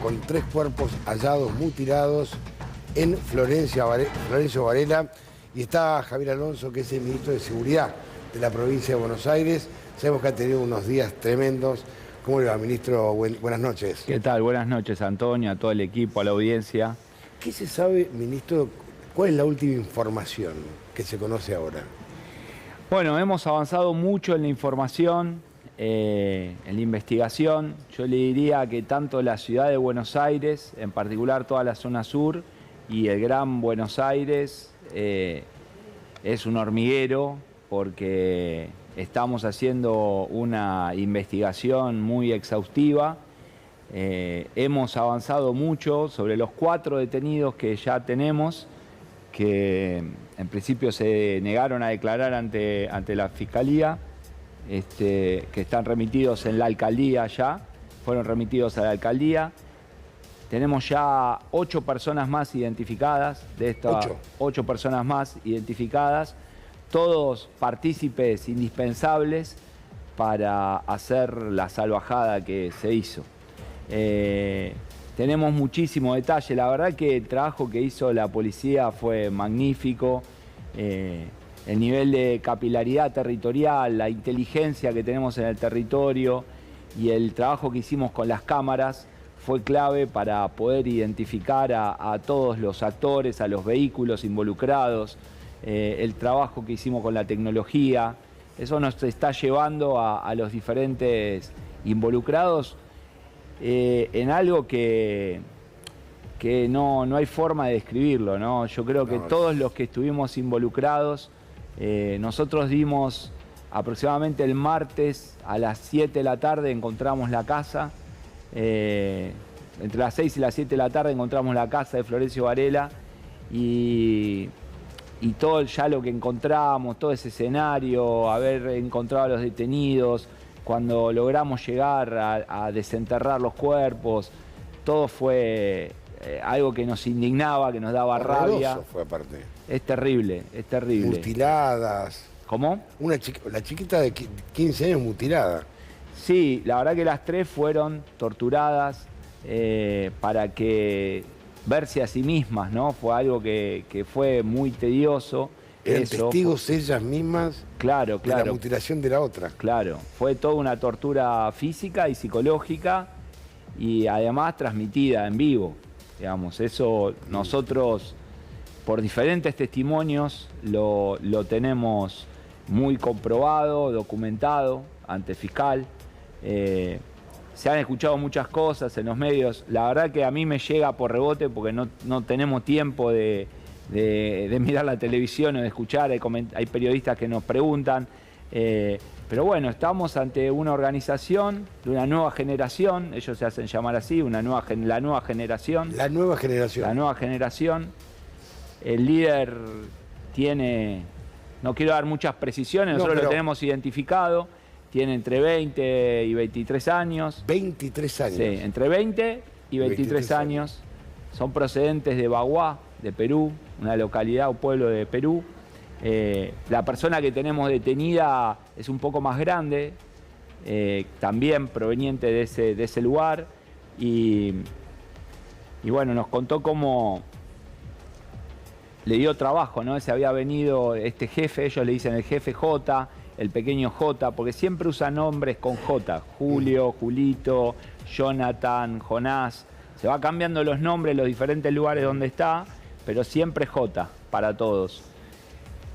con 3 cuerpos hallados mutilados en Florencio Varela. Y está Javier Alonso, que es el ministro de Seguridad de la provincia de Buenos Aires. Sabemos que ha tenido unos días tremendos. ¿Cómo le va, ministro? Buenas noches. ¿Qué tal? Buenas noches, Antonio, a todo el equipo, a la audiencia. ¿Qué se sabe, ministro? ¿Cuál es la última información que se conoce ahora? Bueno, hemos avanzado mucho en la información, en la investigación. Yo le diría que tanto la ciudad de Buenos Aires, en particular toda la zona sur, y el Gran Buenos Aires, es un hormiguero porque estamos haciendo una investigación muy exhaustiva. Hemos avanzado mucho sobre los 4 detenidos que ya tenemos, que en principio se negaron a declarar ante la Fiscalía, que están remitidos en la alcaldía ya, fueron remitidos a la alcaldía. Tenemos ya 8 personas más identificadas, de estas 8 personas más identificadas, todos partícipes indispensables para hacer la salvajada que se hizo. Tenemos muchísimo detalle, la verdad que el trabajo que hizo la policía fue magnífico, el nivel de capilaridad territorial, la inteligencia que tenemos en el territorio y el trabajo que hicimos con las cámaras fue clave para poder identificar a todos los actores, a los vehículos involucrados, el trabajo que hicimos con la tecnología. Eso nos está llevando a los diferentes involucrados en algo que no hay forma de describirlo, ¿no? Yo creo que todos los que estuvimos involucrados, nosotros dimos aproximadamente el martes a las 7 de la tarde, encontramos la casa. Entre las 6 y las 7 de la tarde encontramos la casa de Florencio Varela y todo ya lo que encontramos, todo ese escenario, haber encontrado a los detenidos, cuando logramos llegar a desenterrar los cuerpos, todo fue algo que nos indignaba, que nos daba rabia. Fue aparte. Es terrible, es terrible. Mutiladas. ¿Cómo? La chiquita de 15 años mutilada. Sí, la verdad que las 3 fueron torturadas para que verse a sí mismas, ¿no? Fue algo que fue muy tedioso. ¿Eran testigos ellas mismas? Claro, claro. De la mutilación de la otra. Claro, fue toda una tortura física y psicológica y además transmitida en vivo. Digamos, eso nosotros por diferentes testimonios lo tenemos muy comprobado, documentado ante el fiscal. Se han escuchado muchas cosas en los medios. La verdad que a mí me llega por rebote porque no tenemos tiempo de mirar la televisión o de escuchar. Hay periodistas que nos preguntan. Pero bueno, estamos ante una organización de una nueva generación. Ellos se hacen llamar así, la nueva generación. La nueva generación. La nueva generación. El líder tiene, no quiero dar muchas precisiones, nosotros lo tenemos identificado. Tiene entre 20 y 23 años. 23 años. Sí, entre 20 y 23 años. Son procedentes de Baguá, de Perú, una localidad o pueblo de Perú. La persona que tenemos detenida es un poco más grande, también proveniente de ese lugar. Y bueno, nos contó cómo le dio trabajo, ¿no? Se había venido este jefe, ellos le dicen el jefe J, el pequeño J, porque siempre usan nombres con J. Julio, Julito, Jonathan, Jonás. Se va cambiando los nombres en los diferentes lugares donde está, pero siempre J para todos.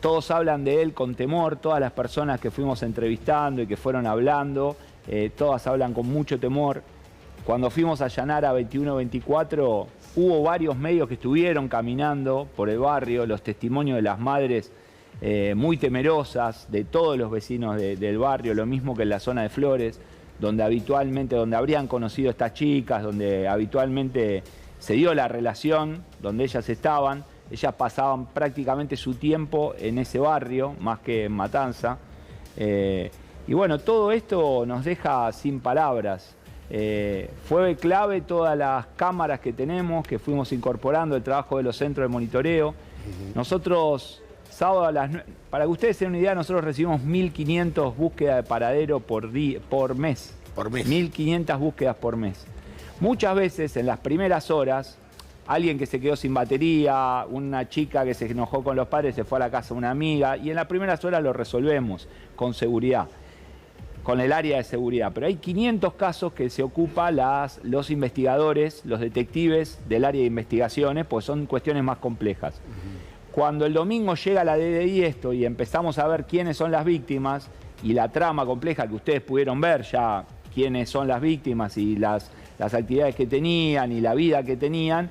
Todos hablan de él con temor, todas las personas que fuimos entrevistando y que fueron hablando, todas hablan con mucho temor. Cuando fuimos a allanar a 21-24, hubo varios medios que estuvieron caminando por el barrio, los testimonios de las madres muy temerosas, de todos los vecinos del barrio, lo mismo que en la zona de Flores, donde habrían conocido a estas chicas, donde habitualmente se dio la relación, donde ellas estaban. Ellas pasaban prácticamente su tiempo en ese barrio, más que en Matanza. Y bueno, todo esto nos deja sin palabras. Fue clave todas las cámaras que tenemos, que fuimos incorporando, el trabajo de los centros de monitoreo. Nosotros, sábado a las 9, para que ustedes tengan una idea, nosotros recibimos 1.500 búsquedas de paradero por mes. Por mes. 1.500 búsquedas por mes. Muchas veces en las primeras horas, alguien que se quedó sin batería, una chica que se enojó con los padres, se fue a la casa de una amiga, y en las primeras horas lo resolvemos con seguridad, con el área de seguridad. Pero hay 500 casos que se ocupan los investigadores, los detectives del área de investigaciones, pues son cuestiones más complejas. Cuando el domingo llega la DDI esto y empezamos a ver quiénes son las víctimas y la trama compleja que ustedes pudieron ver ya, quiénes son las víctimas y las actividades que tenían y la vida que tenían,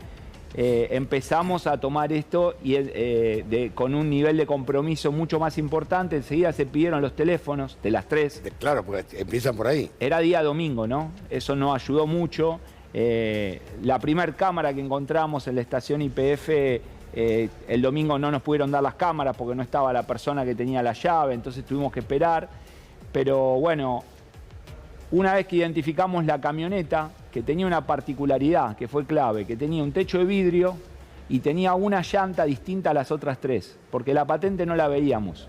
empezamos a tomar esto y con un nivel de compromiso mucho más importante. Enseguida se pidieron los teléfonos de las 3. Claro, porque empiezan por ahí. Era día domingo, ¿no? Eso nos ayudó mucho. La primer cámara que encontramos en la estación YPF, el domingo no nos pudieron dar las cámaras porque no estaba la persona que tenía la llave, entonces tuvimos que esperar. Pero bueno, una vez que identificamos la camioneta, que tenía una particularidad que fue clave, que tenía un techo de vidrio y tenía una llanta distinta a las otras 3, porque la patente no la veíamos.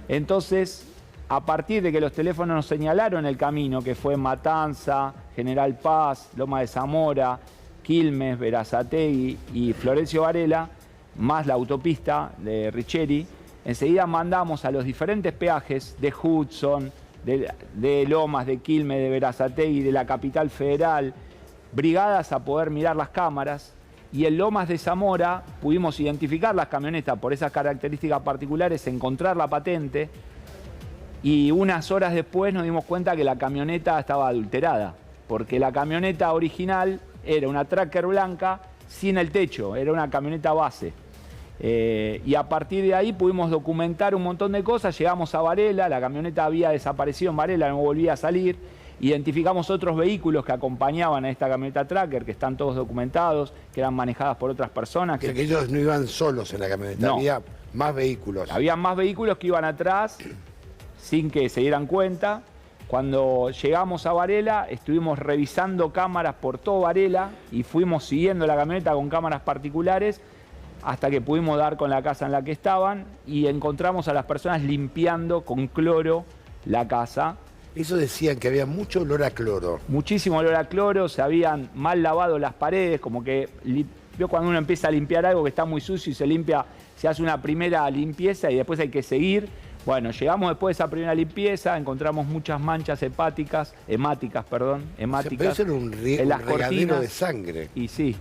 Entonces, a partir de que los teléfonos nos señalaron el camino, que fue Matanza, General Paz, Loma de Zamora, Quilmes, Berazategui y Florencio Varela, más la autopista de Richeri, enseguida mandamos a los diferentes peajes de Hudson, de Lomas, de Quilmes, de Berazategui, de la Capital Federal, brigadas a poder mirar las cámaras, y en Lomas de Zamora pudimos identificar las camionetas por esas características particulares, encontrar la patente, y unas horas después nos dimos cuenta que la camioneta estaba adulterada, porque la camioneta original era una Tracker blanca sin el techo, era una camioneta base. Y a partir de ahí pudimos documentar un montón de cosas. Llegamos a Varela, la camioneta había desaparecido en Varela, no volvía a salir. Identificamos otros vehículos que acompañaban a esta camioneta Tracker, que están todos documentados, que eran manejadas por otras personas. O sea, que ellos no iban solos en la camioneta, no. Había más vehículos. Había más vehículos que iban atrás sin que se dieran cuenta. Cuando llegamos a Varela, estuvimos revisando cámaras por todo Varela y fuimos siguiendo la camioneta con cámaras particulares hasta que pudimos dar con la casa en la que estaban y encontramos a las personas limpiando con cloro la casa. Eso decían que había mucho olor a cloro. Muchísimo olor a cloro, se habían mal lavado las paredes, como que vio cuando uno empieza a limpiar algo que está muy sucio y se limpia, se hace una primera limpieza y después hay que seguir. Bueno, llegamos después de esa primera limpieza, encontramos muchas manchas hemáticas. O sea, pero eso era un regadero de sangre. Y sí,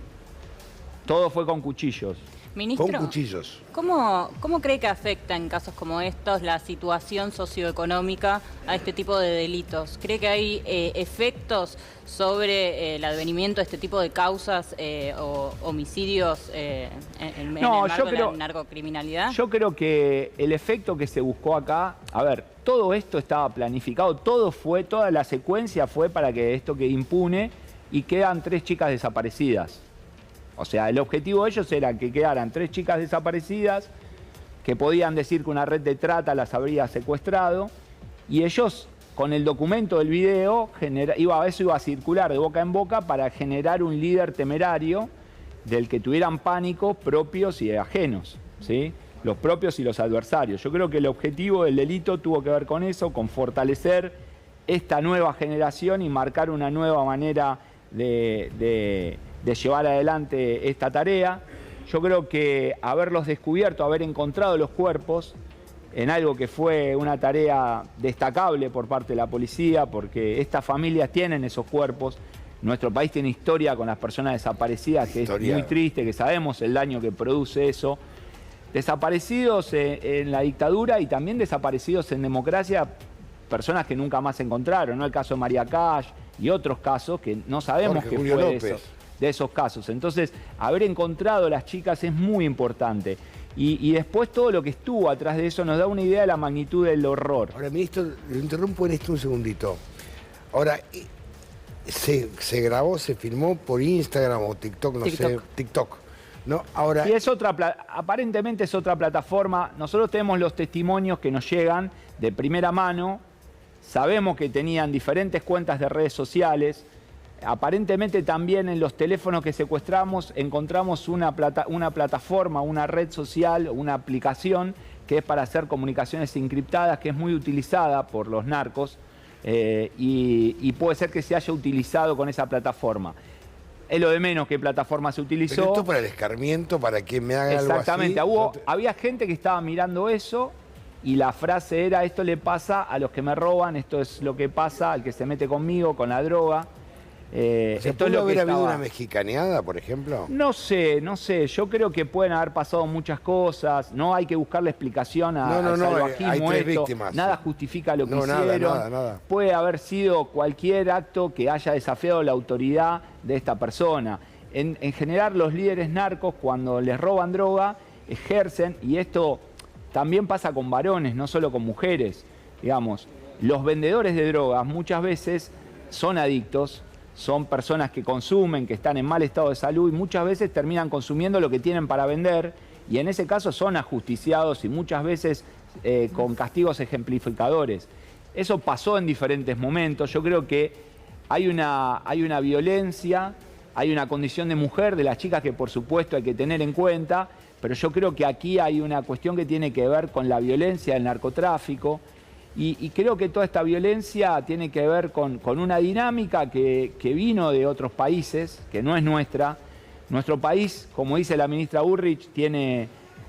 todo fue con cuchillos. Ministro, con cuchillos. ¿Cómo cree que afecta en casos como estos la situación socioeconómica a este tipo de delitos? ¿Cree que hay efectos sobre el advenimiento de este tipo de causas o homicidios en el marco de la narcocriminalidad? Yo creo que el efecto que se buscó acá, a ver, todo esto estaba planificado, toda la secuencia fue para que esto quede impune y quedan 3 chicas desaparecidas. O sea, el objetivo de ellos era que quedaran 3 chicas desaparecidas, que podían decir que una red de trata las habría secuestrado, y ellos, con el documento del video, eso iba a circular de boca en boca para generar un líder temerario del que tuvieran pánico propios y ajenos, ¿sí? Los propios y los adversarios. Yo creo que el objetivo del delito tuvo que ver con eso, con fortalecer esta nueva generación y marcar una nueva manera de llevar adelante esta tarea. Yo creo que haberlos descubierto, haber encontrado los cuerpos en algo que fue una tarea destacable por parte de la policía, porque estas familias tienen esos cuerpos. Nuestro país tiene historia con las personas desaparecidas, que es muy triste, que sabemos el daño que produce eso. Desaparecidos en la dictadura y también desaparecidos en democracia, personas que nunca más se encontraron, ¿no? El caso de María Cash y otros casos que no sabemos qué fue de esos casos. Entonces, haber encontrado a las chicas es muy importante. Y después todo lo que estuvo atrás de eso nos da una idea de la magnitud del horror. Ahora, ministro, lo interrumpo en esto un segundito. Ahora, se grabó, se filmó por Instagram o TikTok, no sé, TikTok. ¿No? Ahora, y aparentemente es otra plataforma. Nosotros tenemos los testimonios que nos llegan de primera mano. Sabemos que tenían diferentes cuentas de redes sociales. Aparentemente también en los teléfonos que secuestramos encontramos una plataforma, una red social, una aplicación que es para hacer comunicaciones encriptadas, que es muy utilizada por los narcos y puede ser que se haya utilizado con esa plataforma. es lo de menos qué plataforma se utilizó. Pero esto para el escarmiento, para que me haga algo así. Exactamente, había gente que estaba mirando eso y la frase era: esto le pasa a los que me roban, esto es lo que pasa al que se mete conmigo, con la droga. ¿Esto es lo que habido una mexicaneada, por ejemplo? No sé. Yo creo que pueden haber pasado muchas cosas. No hay que buscarle explicación al salvajismo. Hay 3 víctimas. Nada justifica lo que hicieron. Nada. Puede haber sido cualquier acto que haya desafiado la autoridad de esta persona. En general, los líderes narcos, cuando les roban droga, ejercen, y esto también pasa con varones, no solo con mujeres. Digamos, los vendedores de drogas muchas veces son adictos. Son personas que consumen, que están en mal estado de salud y muchas veces terminan consumiendo lo que tienen para vender, y en ese caso son ajusticiados y muchas veces con castigos ejemplificadores. Eso pasó en diferentes momentos. Yo creo que hay una violencia, hay una condición de mujer de las chicas que por supuesto hay que tener en cuenta, pero yo creo que aquí hay una cuestión que tiene que ver con la violencia del narcotráfico. Y creo que toda esta violencia tiene que ver con una dinámica que vino de otros países, que no es nuestra. Nuestro país, como dice la ministra Burrich,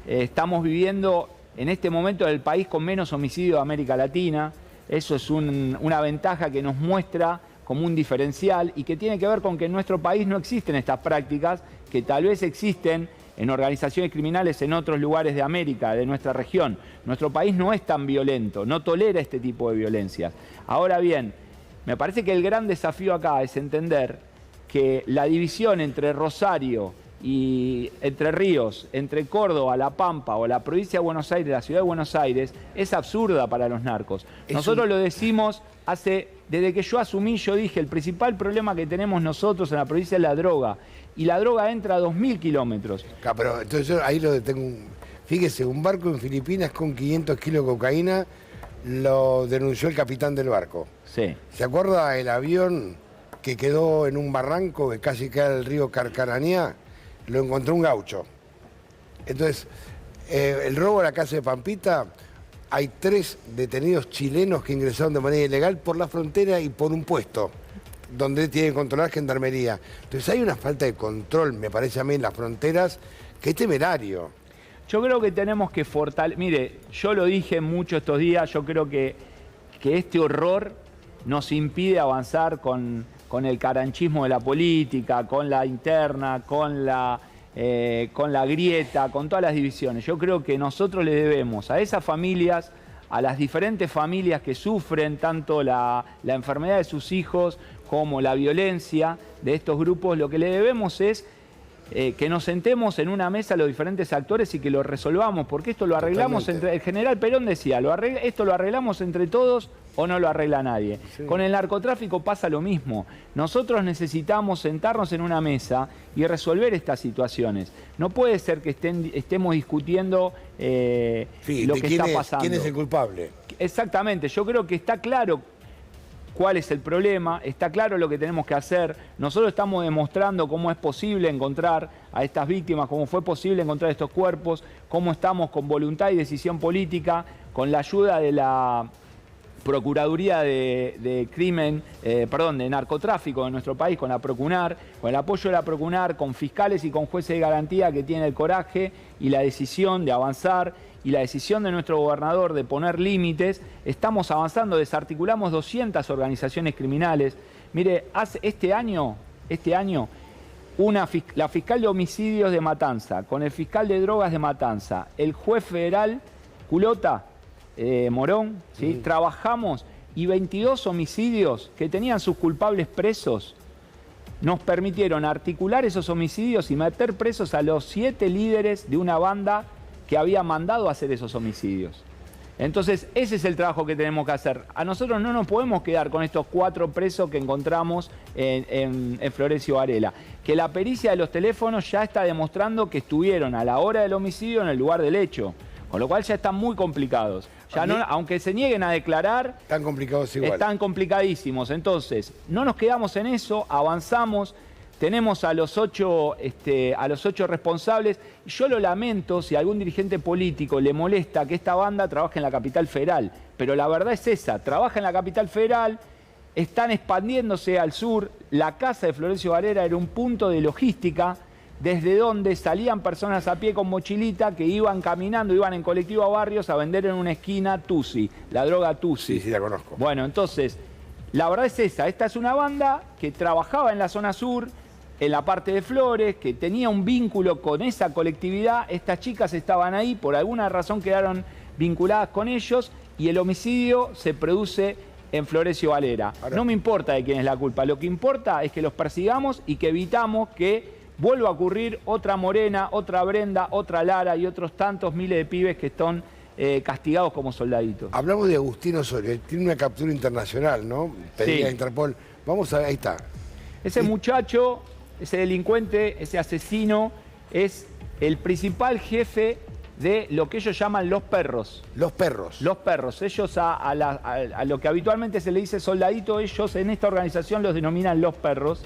estamos viviendo en este momento el país con menos homicidio de América Latina. Eso es una ventaja que nos muestra como un diferencial y que tiene que ver con que en nuestro país no existen estas prácticas, que tal vez existen en organizaciones criminales en otros lugares de América, de nuestra región. Nuestro país no es tan violento, no tolera este tipo de violencias. Ahora bien, me parece que el gran desafío acá es entender que la división entre Rosario y Entre Ríos, entre Córdoba, La Pampa o la provincia de Buenos Aires, la ciudad de Buenos Aires, es absurda para los narcos. Nosotros lo decimos desde que yo asumí, yo dije, el principal problema que tenemos nosotros en la provincia es la droga. Y la droga entra a 2.000 kilómetros. Pero entonces yo ahí lo detengo. Fíjese, un barco en Filipinas con 500 kilos de cocaína lo denunció el capitán del barco. Sí. ¿Se acuerda el avión que quedó en un barranco que casi cae al río Carcarañá? Lo encontró un gaucho. Entonces, el robo a la casa de Pampita, hay 3 detenidos chilenos que ingresaron de manera ilegal por la frontera y por un puesto donde tienen que controlar gendarmería. Entonces hay una falta de control, me parece a mí, en las fronteras, que es temerario. Yo creo que tenemos que fortalecer. Mire, yo lo dije mucho estos días, yo creo que este horror nos impide avanzar con el caranchismo de la política, con la interna, con la grieta, con todas las divisiones. Yo creo que nosotros le debemos a esas familias, a las diferentes familias que sufren tanto la enfermedad de sus hijos como la violencia de estos grupos, lo que le debemos es que nos sentemos en una mesa los diferentes actores y que lo resolvamos, porque esto lo arreglamos entre... El general Perón decía, esto lo arreglamos entre todos o no lo arregla nadie. Sí. Con el narcotráfico pasa lo mismo. Nosotros necesitamos sentarnos en una mesa y resolver estas situaciones. No puede ser que estemos discutiendo lo que está pasando. ¿Quién es el culpable? Exactamente, yo creo que está claro cuál es el problema, está claro lo que tenemos que hacer. Nosotros estamos demostrando cómo es posible encontrar a estas víctimas, cómo fue posible encontrar estos cuerpos, cómo estamos con voluntad y decisión política, con la ayuda de la Procuraduría de Narcotráfico de nuestro país, con la Procunar, con el apoyo de la Procunar, con fiscales y con jueces de garantía que tienen el coraje y la decisión de avanzar y la decisión de nuestro gobernador de poner límites. Estamos avanzando, desarticulamos 200 organizaciones criminales. Mire, este año, la fiscal de homicidios de Matanza, con el fiscal de drogas de Matanza, el juez federal Culota, Morón, ¿sí? Trabajamos y 22 homicidios que tenían sus culpables presos nos permitieron articular esos homicidios y meter presos a los 7 líderes de una banda que había mandado a hacer esos homicidios. Entonces, ese es el trabajo que tenemos que hacer. A nosotros no nos podemos quedar con estos 4 presos que encontramos en Florencio Varela. Que la pericia de los teléfonos ya está demostrando que estuvieron a la hora del homicidio en el lugar del hecho. Con lo cual ya están muy complicados. Ya no, aunque se nieguen a declarar, están complicados igual. Están complicadísimos. Entonces, no nos quedamos en eso, avanzamos. Tenemos a los 8 responsables. Yo lo lamento si a algún dirigente político le molesta que esta banda trabaje en la capital federal. Pero la verdad es esa, trabaja en la capital federal, están expandiéndose al sur. La casa de Florencio Varela era un punto de logística desde donde salían personas a pie con mochilita que iban caminando, iban en colectivo a barrios a vender en una esquina Tusi, la droga Tusi. Sí, sí, la conozco. Bueno, entonces, la verdad es esa. Esta es una banda que trabajaba en la zona sur, en la parte de Flores, que tenía un vínculo con esa colectividad. Estas chicas estaban ahí, por alguna razón quedaron vinculadas con ellos y el homicidio se produce en Florencio Varela. Ahora, no me importa de quién es la culpa, lo que importa es que los persigamos y que evitamos que vuelva a ocurrir otra Morena, otra Brenda, otra Lara y otros tantos miles de pibes que están castigados como soldaditos. Hablamos de Agustín Osorio, tiene una captura internacional, ¿no? Pedida a Interpol. Vamos a ver, ahí está. Ese muchacho, ese delincuente, ese asesino, es el principal jefe de lo que ellos llaman los perros. Los perros. Los perros. Ellos a lo que habitualmente se le dice soldadito, ellos en esta organización los denominan los perros.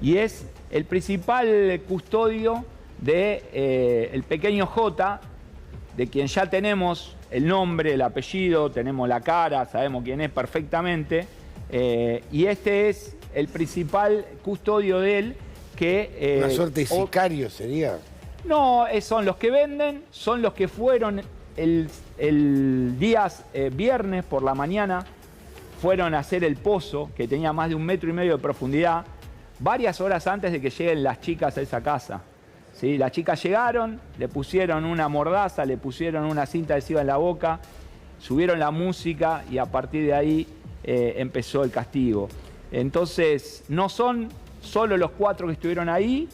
Y es el principal custodio de el pequeño J, de quien ya tenemos el nombre, el apellido, tenemos la cara, sabemos quién es perfectamente. Y este es el principal custodio de él que... ¿Una suerte de sicario sería? No, son los que venden, son los que fueron el día viernes por la mañana, fueron a hacer el pozo, que tenía más de 1,5 metros de profundidad, varias horas antes de que lleguen las chicas a esa casa. ¿Sí? Las chicas llegaron, le pusieron una mordaza, le pusieron una cinta adhesiva en la boca, subieron la música y a partir de ahí empezó el castigo. Entonces, no son solo los 4 que estuvieron ahí.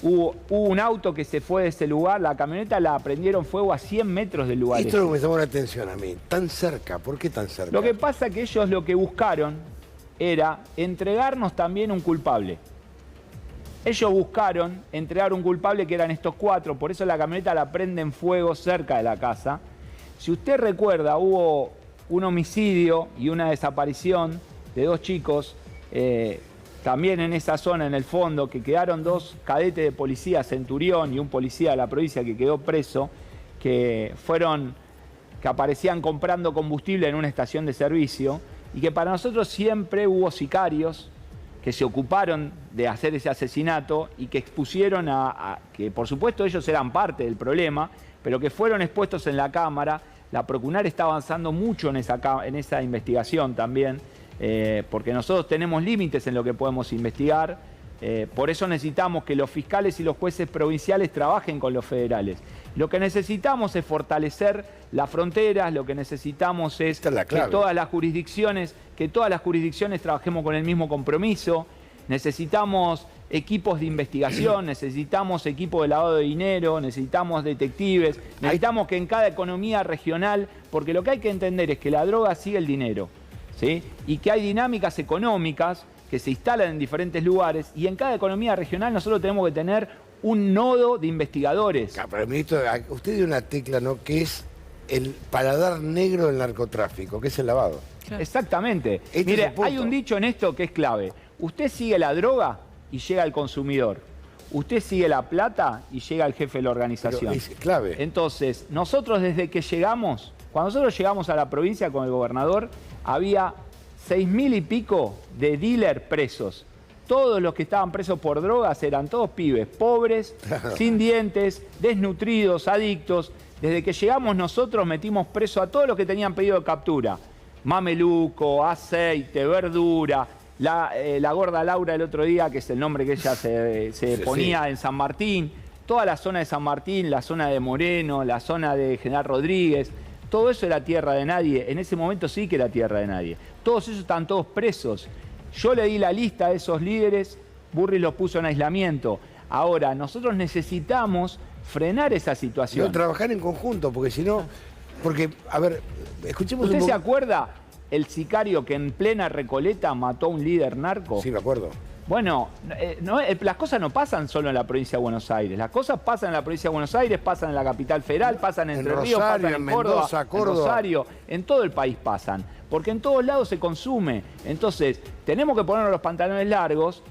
Hubo un auto que se fue de ese lugar, la camioneta la prendieron fuego a 100 metros del lugar. Esto es lo que me llamó la atención a mí. Tan cerca, ¿por qué tan cerca? Lo que pasa es que ellos lo que buscaron era entregarnos también un culpable. Ellos buscaron entregar un culpable que eran estos 4, por eso la camioneta la prenden fuego cerca de la casa. Si usted recuerda, hubo un homicidio y una desaparición de 2 chicos, también en esa zona, en el fondo, que quedaron 2 cadetes de policía, Centurión y un policía de la provincia que quedó preso, que aparecían comprando combustible en una estación de servicio, y que para nosotros siempre hubo sicarios que se ocuparon de hacer ese asesinato y que expusieron que por supuesto ellos eran parte del problema, pero que fueron expuestos en la Cámara. La Procunar está avanzando mucho en esa investigación también, porque nosotros tenemos límites en lo que podemos investigar. Por eso necesitamos que los fiscales y los jueces provinciales trabajen con los federales. Lo que necesitamos es fortalecer las fronteras, lo que necesitamos es que todas las jurisdicciones trabajemos con el mismo compromiso. Necesitamos equipos de investigación, necesitamos equipos de lavado de dinero, necesitamos detectives, necesitamos que en cada economía regional, porque lo que hay que entender es que la droga sigue el dinero, ¿sí? Y que hay dinámicas económicas que se instalan en diferentes lugares y en cada economía regional nosotros tenemos que tener un nodo de investigadores. Pero, ministro, usted dio una tecla, ¿no?, que es el paladar negro del narcotráfico, que es el lavado. Claro. Exactamente. Mire, hay un dicho en esto que es clave. Usted sigue la droga y llega al consumidor. Usted sigue la plata y llega al jefe de la organización. Pero es clave. Entonces, nosotros desde que llegamos, cuando nosotros llegamos a la provincia con el gobernador, había 6.000 y pico de dealers presos. Todos los que estaban presos por drogas eran todos pibes, pobres, sin dientes, desnutridos, adictos. Desde que llegamos nosotros metimos preso a todos los que tenían pedido de captura. Mameluco, aceite, verdura, la gorda Laura el otro día, que es el nombre que ella se ponía en San Martín, toda la zona de San Martín, la zona de Moreno, la zona de General Rodríguez, todo eso era tierra de nadie. En ese momento sí que era tierra de nadie. Todos esos están todos presos. Yo le di la lista de esos líderes, Burris los puso en aislamiento. Ahora, nosotros necesitamos frenar esa situación. No, trabajar en conjunto, porque si no... Porque, a ver, escuchemos un poco. ¿Usted se acuerda el sicario que en plena Recoleta mató a un líder narco? Sí, me acuerdo. Bueno, las cosas no pasan solo en la provincia de Buenos Aires. Las cosas pasan en la provincia de Buenos Aires, pasan en la capital federal, pasan en Entre Ríos, pasan en Córdoba, en Rosario, en todo el país pasan. Porque en todos lados se consume. Entonces, tenemos que ponernos los pantalones largos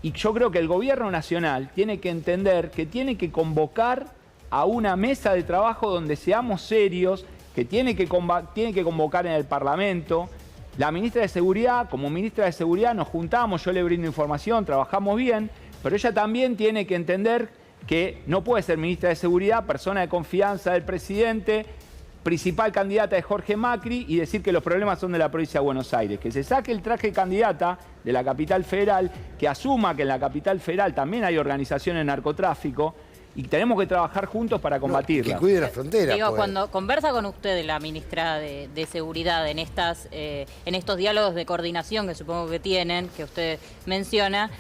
y yo creo que el gobierno nacional tiene que entender que tiene que convocar a una mesa de trabajo donde seamos serios, que tiene que convocar en el Parlamento, La ministra de Seguridad, como ministra de Seguridad nos juntamos, yo le brindo información, trabajamos bien, pero ella también tiene que entender que no puede ser ministra de Seguridad, persona de confianza del presidente, principal candidata de Jorge Macri y decir que los problemas son de la provincia de Buenos Aires. Que se saque el traje de candidata de la capital federal, que asuma que en la capital federal también hay organizaciones de narcotráfico y tenemos que trabajar juntos para combatirla. Que cuide la frontera. Digo, cuando conversa con usted, la ministra de Seguridad, en estos diálogos de coordinación que supongo que tienen, que usted menciona,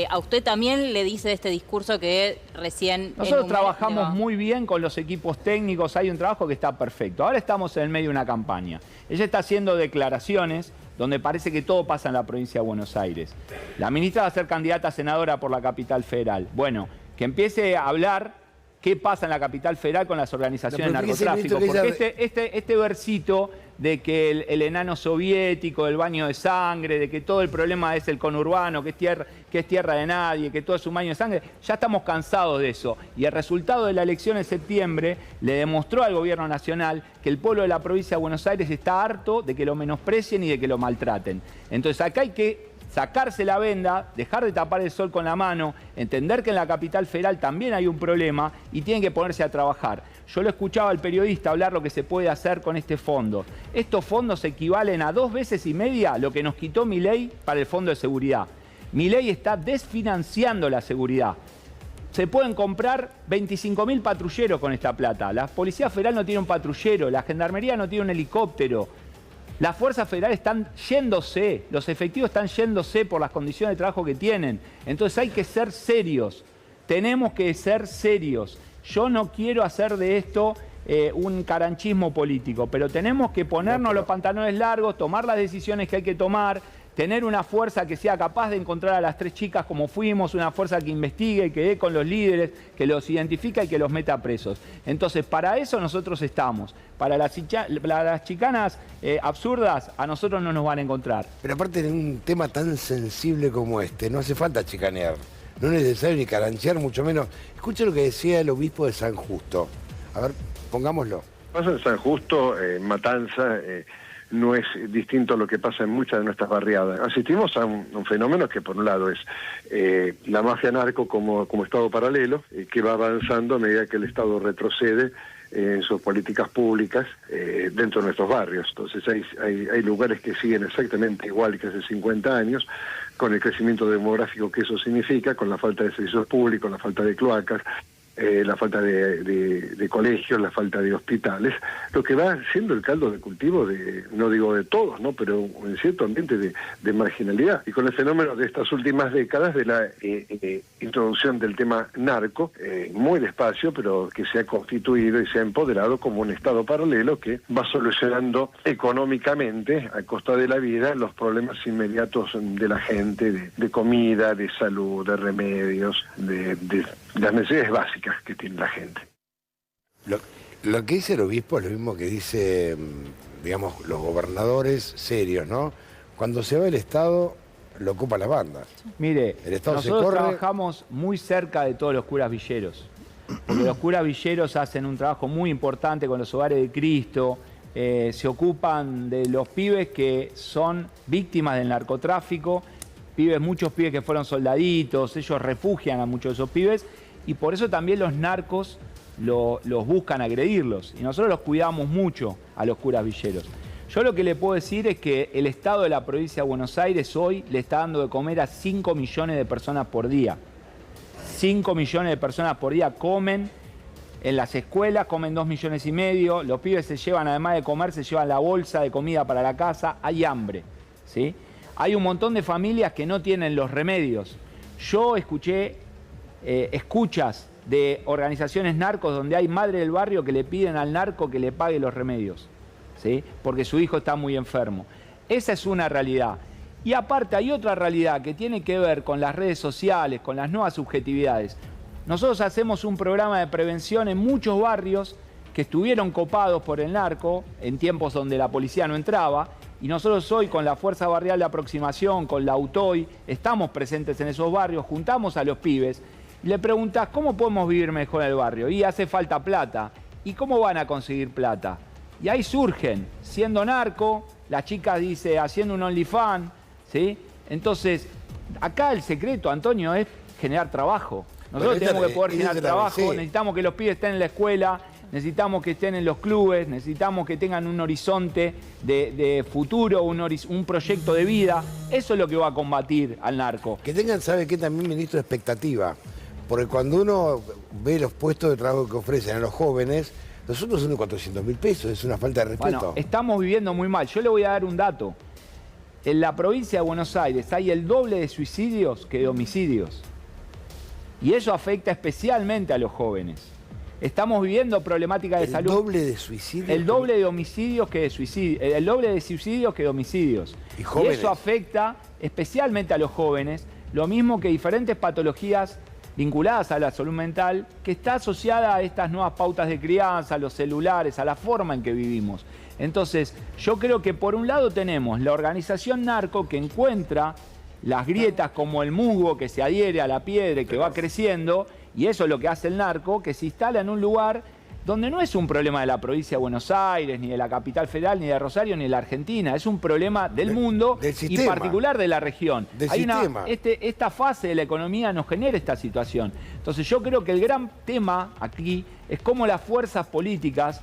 a usted también le dice este discurso que recién... Nosotros trabajamos muy bien con los equipos técnicos, hay un trabajo que está perfecto. Ahora estamos en el medio de una campaña. Ella está haciendo declaraciones donde parece que todo pasa en la provincia de Buenos Aires. La ministra va a ser candidata a senadora por la capital federal. Bueno, que empiece a hablar qué pasa en la capital federal con las organizaciones de narcotráfico. Porque este versito de que el enano soviético, el baño de sangre, de que todo el problema es el conurbano, que es tierra de nadie, que todo es un baño de sangre, ya estamos cansados de eso. Y el resultado de la elección en septiembre le demostró al gobierno nacional que el pueblo de la provincia de Buenos Aires está harto de que lo menosprecien y de que lo maltraten. Entonces acá hay que sacarse la venda, dejar de tapar el sol con la mano, entender que en la capital federal también hay un problema y tienen que ponerse a trabajar. Yo lo escuchaba al periodista hablar lo que se puede hacer con este fondo. Estos fondos equivalen a 2,5 veces lo que nos quitó Milei para el Fondo de Seguridad. Milei está desfinanciando la seguridad. Se pueden comprar 25.000 patrulleros con esta plata. La Policía Federal no tiene un patrullero, la Gendarmería no tiene un helicóptero. Las fuerzas federales están yéndose, los efectivos están yéndose por las condiciones de trabajo que tienen. Entonces hay que ser serios, tenemos que ser serios. Yo no quiero hacer de esto un caranchismo político, pero tenemos que ponernos los pantalones largos, tomar las decisiones que hay que tomar, tener una fuerza que sea capaz de encontrar a las 3 chicas como fuimos, una fuerza que investigue, que dé con los líderes, que los identifica y que los meta presos. Entonces, para eso nosotros estamos. Para las chicanas absurdas, a nosotros no nos van a encontrar. Pero aparte de un tema tan sensible como este, no hace falta chicanear. No es necesario ni caranchear, mucho menos. Escucha lo que decía el obispo de San Justo. A ver, pongámoslo. Pasa en San Justo, Matanza... no es distinto a lo que pasa en muchas de nuestras barriadas. Asistimos a un fenómeno que por un lado es la mafia narco como estado paralelo, que va avanzando a medida que el Estado retrocede en sus políticas públicas dentro de nuestros barrios. Entonces hay lugares que siguen exactamente igual que hace 50 años, con el crecimiento demográfico que eso significa, con la falta de servicios públicos, la falta de cloacas, la falta de colegios, la falta de hospitales, lo que va siendo el caldo de cultivo de, no digo de todos, ¿no?, pero en cierto ambiente de marginalidad. Y con el fenómeno de estas últimas décadas de la introducción del tema narco, muy despacio, pero que se ha constituido y se ha empoderado como un estado paralelo que va solucionando económicamente, a costa de la vida, los problemas inmediatos de la gente, de comida, de salud, de remedios, de las necesidades básicas que tiene la gente. Lo que dice el obispo es lo mismo que dice, digamos, los gobernadores serios, ¿no? Cuando se va el Estado, lo ocupan las bandas. Mire, el Estado nosotros trabajamos muy cerca de todos los curas villeros, porque los curas villeros hacen un trabajo muy importante con los hogares de Cristo, se ocupan de los pibes que son víctimas del narcotráfico, muchos pibes que fueron soldaditos, ellos refugian a muchos de esos pibes, y por eso también los narcos los buscan agredirlos. Y nosotros los cuidamos mucho a los curas villeros. Yo lo que le puedo decir es que el Estado de la provincia de Buenos Aires hoy le está dando de comer a 5 millones de personas por día. 5 millones de personas por día comen en las escuelas, comen 2,5 millones. Los pibes se llevan, además de comer, se llevan la bolsa de comida para la casa. Hay hambre, ¿sí? Hay un montón de familias que no tienen los remedios. Yo escuché escuchas de organizaciones narcos donde hay madre del barrio que le piden al narco que le pague los remedios, ¿sí?, porque su hijo está muy enfermo. Esa es una realidad. Y aparte hay otra realidad que tiene que ver con las redes sociales, con las nuevas subjetividades. Nosotros hacemos un programa de prevención en muchos barrios que estuvieron copados por el narco en tiempos donde la policía no entraba, y nosotros hoy con la Fuerza Barrial de Aproximación, con la UTOI, estamos presentes en esos barrios, juntamos a los pibes y le preguntás, ¿cómo podemos vivir mejor en el barrio? Y hace falta plata. ¿Y cómo van a conseguir plata? Y ahí surgen, siendo narco, la chica dice haciendo un OnlyFans, ¿sí? Entonces, acá el secreto, Antonio, es generar trabajo. Nosotros tenemos que poder generar trabajo, necesitamos que los pibes estén en la escuela, necesitamos que estén en los clubes, necesitamos que tengan un horizonte de futuro, un proyecto de vida. Eso es lo que va a combatir al narco. Que tengan, ¿sabe qué? También, ministro, expectativa. Porque cuando uno ve los puestos de trabajo que ofrecen a los jóvenes, nosotros son de 400.000 pesos, es una falta de respeto. Bueno, estamos viviendo muy mal. Yo le voy a dar un dato. En la provincia de Buenos Aires hay el doble de suicidios que de homicidios. Y eso afecta especialmente a los jóvenes. Estamos viviendo problemáticas de salud. ¿El doble de suicidios? El doble de homicidios que de suicidios. El doble de suicidios que de homicidios. Y eso afecta especialmente a los jóvenes. Lo mismo que diferentes patologías vinculadas a la salud mental, que está asociada a estas nuevas pautas de crianza, a los celulares, a la forma en que vivimos. Entonces, yo creo que por un lado tenemos la organización narco que encuentra las grietas como el musgo que se adhiere a la piedra y que va creciendo, y eso es lo que hace el narco, que se instala en un lugar donde no es un problema de la provincia de Buenos Aires, ni de la capital federal, ni de Rosario, ni de la Argentina, es un problema del mundo y particular de la región. Esta fase de la economía nos genera esta situación. Entonces yo creo que el gran tema aquí es cómo las fuerzas políticas,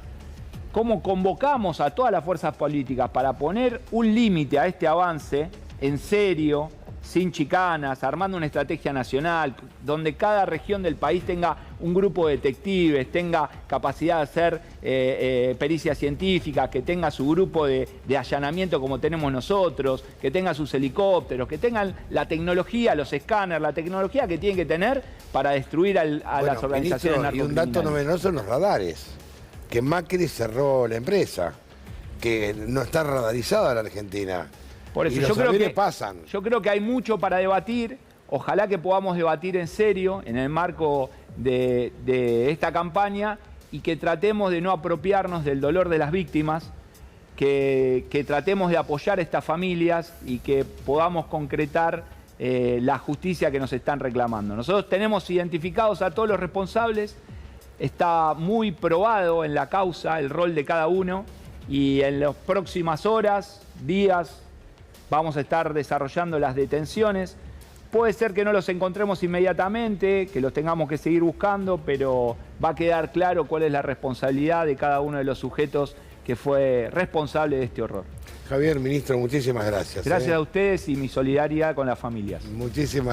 cómo convocamos a todas las fuerzas políticas para poner un límite a este avance en serio, sin chicanas, armando una estrategia nacional, donde cada región del país tenga un grupo de detectives, tenga capacidad de hacer pericia científica, que tenga su grupo de allanamiento como tenemos nosotros, que tenga sus helicópteros, que tengan la tecnología, los escáneres, la tecnología que tienen que tener para destruir a las organizaciones narcocriminales. Y un dato no son los radares, que Macri cerró la empresa, que no está radarizada la Argentina. Por eso yo creo que hay mucho para debatir. Ojalá que podamos debatir en serio en el marco de esta campaña y que tratemos de no apropiarnos del dolor de las víctimas, que tratemos de apoyar a estas familias y que podamos concretar la justicia que nos están reclamando. Nosotros tenemos identificados a todos los responsables, está muy probado en la causa el rol de cada uno y en las próximas horas, días, vamos a estar desarrollando las detenciones. Puede ser que no los encontremos inmediatamente, que los tengamos que seguir buscando, pero va a quedar claro cuál es la responsabilidad de cada uno de los sujetos que fue responsable de este horror. Javier, ministro, muchísimas gracias. Gracias a ustedes y mi solidaridad con las familias. Muchísimas